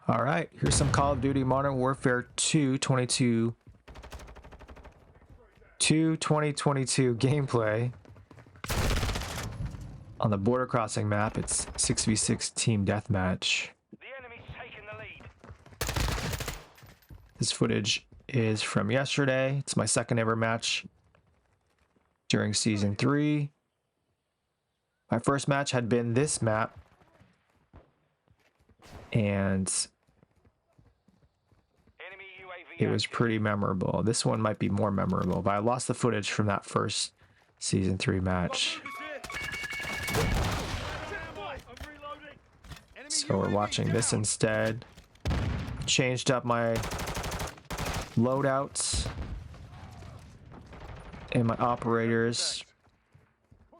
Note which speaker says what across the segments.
Speaker 1: All right, here's some Call of Duty Modern Warfare 2 2022 gameplay. On the border crossing map, it's 6v6 team deathmatch.
Speaker 2: The enemy's taking the lead.
Speaker 1: This footage is from yesterday. It's my second ever match during Season 3. My first match had been this map. And
Speaker 2: Enemy UAV
Speaker 1: it was pretty memorable. This one might be more memorable, but I lost the footage from that first Season 3 match. So we're watching this instead. Changed up my loadouts and my operators.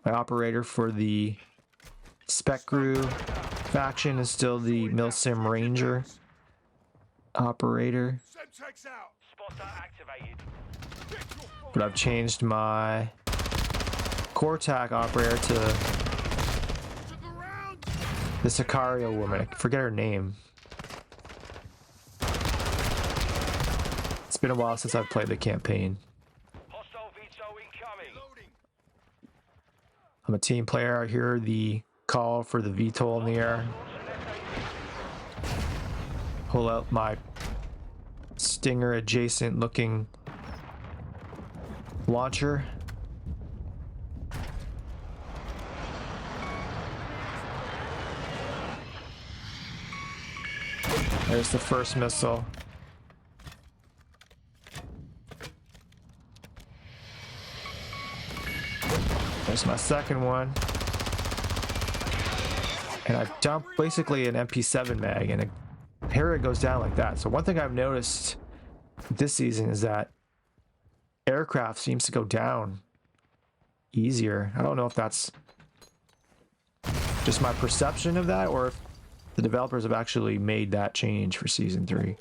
Speaker 1: My operator for the Spec Crew faction is still the Milsim Ranger operator.
Speaker 2: Spotter activated.
Speaker 1: But I've changed my Cortac operator to the Sicario woman. I forget her name. It's been a while since I've played the campaign.
Speaker 2: Hostile VTOL incoming.
Speaker 1: I'm a team player. I hear the call for the VTOL in the air. Pull out my Stinger adjacent looking launcher. There's the first missile. There's my second one. And I've dumped basically an MP7 mag, and here it goes down like that. So one thing I've noticed this season is that aircraft seems to go down easier. I don't know if that's just my perception of that, or if the developers have actually made that change for Season 3.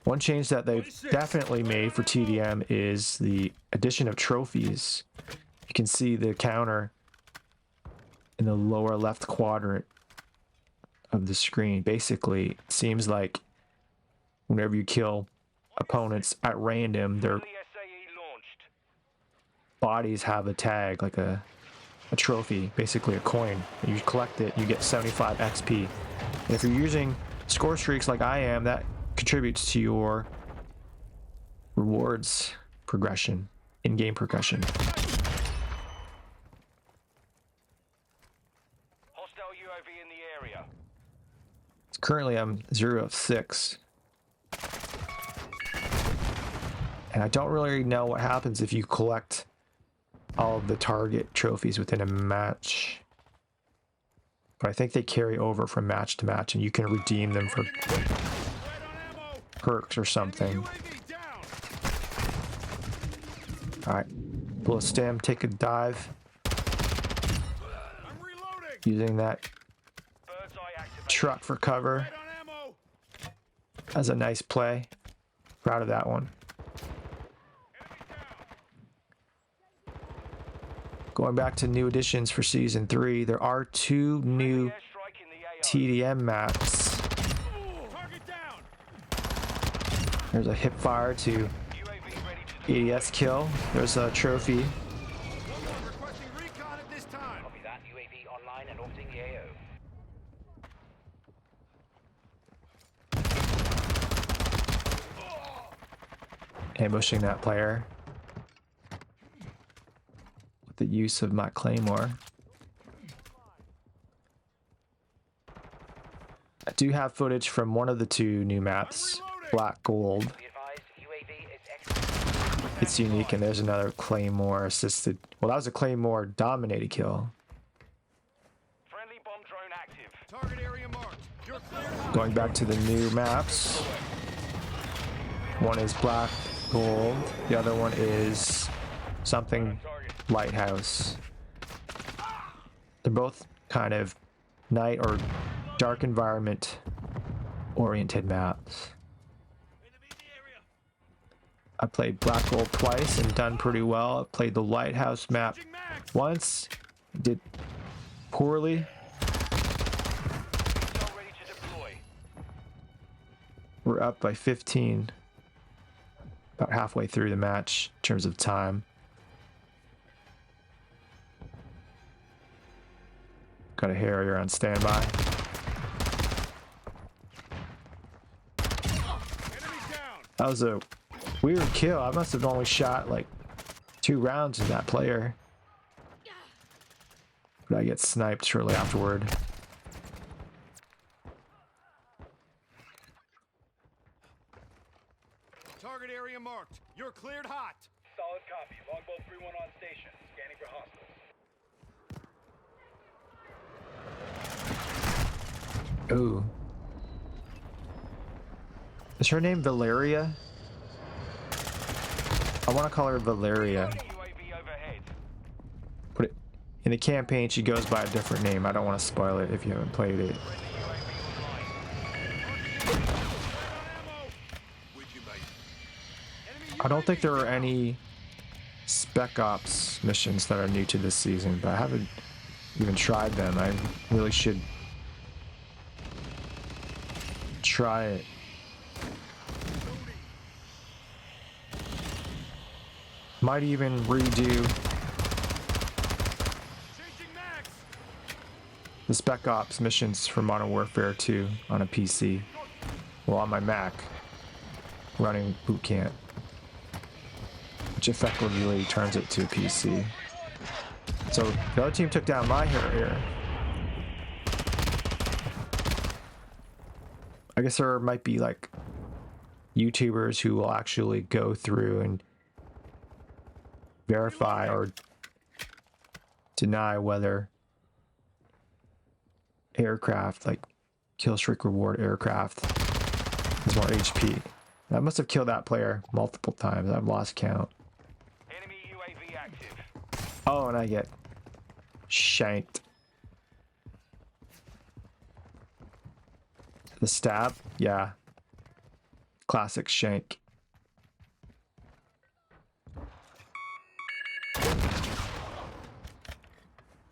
Speaker 1: One change that they've definitely made for TDM is the addition of trophies. You can see the counter in the lower left quadrant of the screen. Basically, it seems like whenever you kill opponents at random, their
Speaker 2: SAE launched.
Speaker 1: bodies have a tag, like a trophy, basically a coin. You collect it, you get 75 XP. And if you're using score streaks like I am, that contributes to your rewards progression, in-game progression.
Speaker 2: Hostile UAV in the area.
Speaker 1: Currently, I'm 0 of 6. And I don't really know what happens if you collect all of the target trophies within a match. But I think they carry over from match to match, and you can redeem them for perks or something. Alright, pull a stem, take a dive. Using that
Speaker 2: Bird's eye activated.
Speaker 1: truck for cover. That's a nice play. Proud of that one. Going back to new additions for Season 3, there are 2 new
Speaker 2: Airstrike in the AO.
Speaker 1: TDM maps. There's a hip fire to
Speaker 2: UAV ready to deploy.
Speaker 1: ADS kill. There's a trophy.
Speaker 2: Copy that. UAV online and orbiting the AO.
Speaker 1: Ambushing that player with the use of my claymore. I do have footage from one of the 2 new maps, Black Gold.
Speaker 2: Be advised, UAV is executing.
Speaker 1: It's unique, and there's another claymore assisted. Well, that was a claymore dominated kill.
Speaker 2: Friendly bomb drone active.
Speaker 3: Target area marked. You're clear.
Speaker 1: Going back to the new maps. One is Black Gold. The other one is something Lighthouse. They're both kind of night or dark environment oriented maps. I played Black Gold twice and done pretty well. I played the Lighthouse map once, did poorly. We're up by 15. About halfway through the match in terms of time. Got a Harrier on standby.
Speaker 3: Enemy down.
Speaker 1: That was a weird kill. I must have only shot like 2 rounds of that player. But I get sniped shortly afterward.
Speaker 3: Target area marked. You're cleared hot.
Speaker 2: Solid copy. Longbow 3-1 on station. Scanning for hostiles.
Speaker 1: Ooh. Is her name Valeria? I want to call her Valeria.
Speaker 2: UAV overhead.
Speaker 1: Put it in the campaign. She goes by a different name. I don't want to spoil it if you haven't played it. I don't think there are any Spec Ops missions that are new to this season, but I haven't even tried them. I really should try it. Might even redo
Speaker 3: Changing mags.
Speaker 1: the Spec Ops missions for Modern Warfare 2 on a PC. Well, on my Mac, running boot camp, which effectively turns it to a PC. So the other team took down my Harrier. I guess there might be like YouTubers who will actually go through and verify or deny whether aircraft, like Killstreak Reward aircraft, has more HP. I must have killed that player multiple times. I've lost count.
Speaker 2: Enemy UAV active.
Speaker 1: Oh, and I get shanked. The stab? Yeah. Classic shank.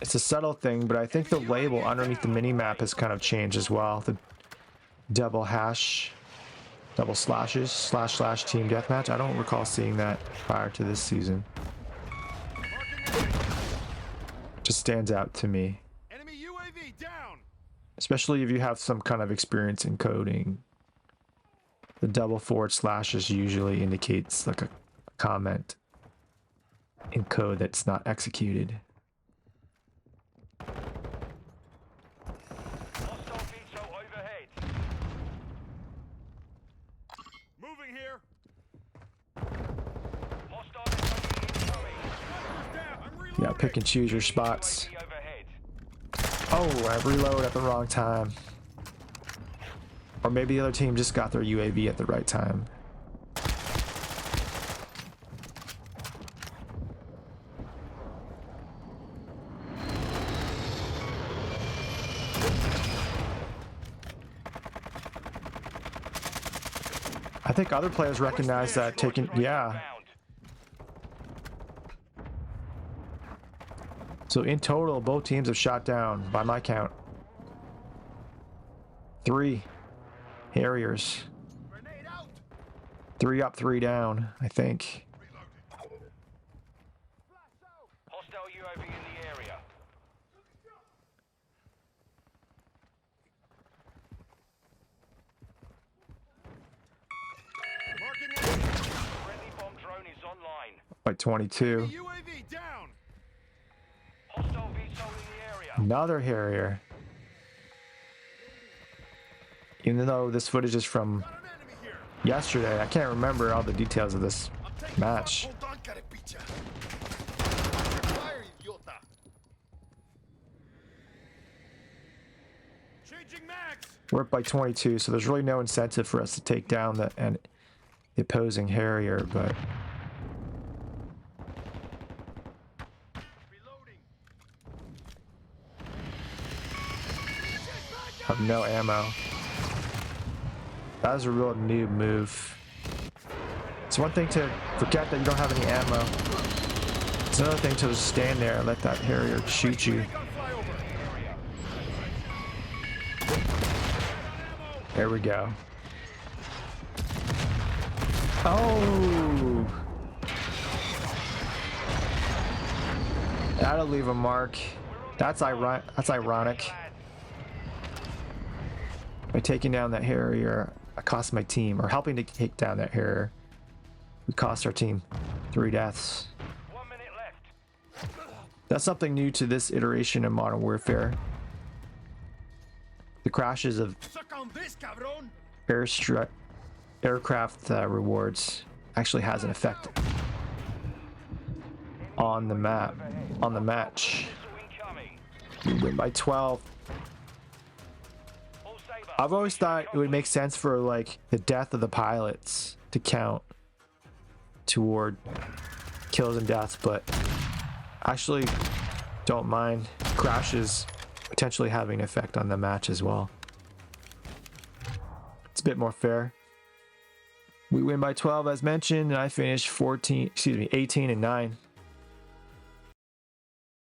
Speaker 1: It's a subtle thing, but I think the label underneath the mini-map has kind of changed as well. The double hash, double slashes, / team deathmatch. I don't recall seeing that prior to this season. Just stands out to me.
Speaker 3: Enemy UAV down.
Speaker 1: Especially if you have some kind of experience in coding. The double / usually indicates like a comment in code that's not executed.
Speaker 2: Hostile VTOL overhead.
Speaker 3: Moving here.
Speaker 2: Hostile SOE incoming.
Speaker 3: Snipers down. I'm reloading.
Speaker 1: Yeah, pick and choose your spots.
Speaker 2: UAV overhead.
Speaker 1: Oh, I reload at the wrong time. Or maybe the other team just got their UAV at the right time. I think other players recognize that taking, yeah.
Speaker 2: Bound.
Speaker 1: So in total, both teams have shot down, by my count, 3 Harriers.
Speaker 3: Grenade out.
Speaker 1: 3 up, 3 down, I think.
Speaker 2: Hostile UAV in the area.
Speaker 3: Marking enemy.
Speaker 2: Friendly bomb drone is online.
Speaker 1: By 22.
Speaker 3: UAV down.
Speaker 2: Hostile VTOL in the area.
Speaker 1: Another Harrier. Even though this footage is from
Speaker 3: Got an enemy here.
Speaker 1: yesterday, I can't remember all the details of this
Speaker 3: I'm taking
Speaker 1: match.
Speaker 3: Hold on, carapicha. Fire, idiota. Changing mags.
Speaker 1: We're up by 22, so there's really no incentive for us to take down the opposing Harrier, but
Speaker 3: Reloading.
Speaker 1: I have no ammo. That was a real noob move. It's one thing to forget that you don't have any ammo. It's another thing to just stand there and let that Harrier shoot you.
Speaker 3: Gun flyover.
Speaker 1: There we go. Oh! That'll leave a mark. That's ironic. By taking down that Harrier, I cost my team, or helping to take down that Harrier, we cost our team 3 deaths.
Speaker 2: 1 minute left.
Speaker 1: That's something new to this iteration of Modern Warfare. The crashes of
Speaker 3: Suck on this, cabron.
Speaker 1: aircraft rewards actually has an effect on the map, on the match.
Speaker 2: Incoming.
Speaker 1: We win by 12.
Speaker 2: All Saber.
Speaker 1: I've always thought it would make sense for like the death of the pilots to count toward kills and deaths, but actually don't mind crashes potentially having an effect on the match as well. It's a bit more fair. We win by 12 as mentioned, and I finished 18 and 9.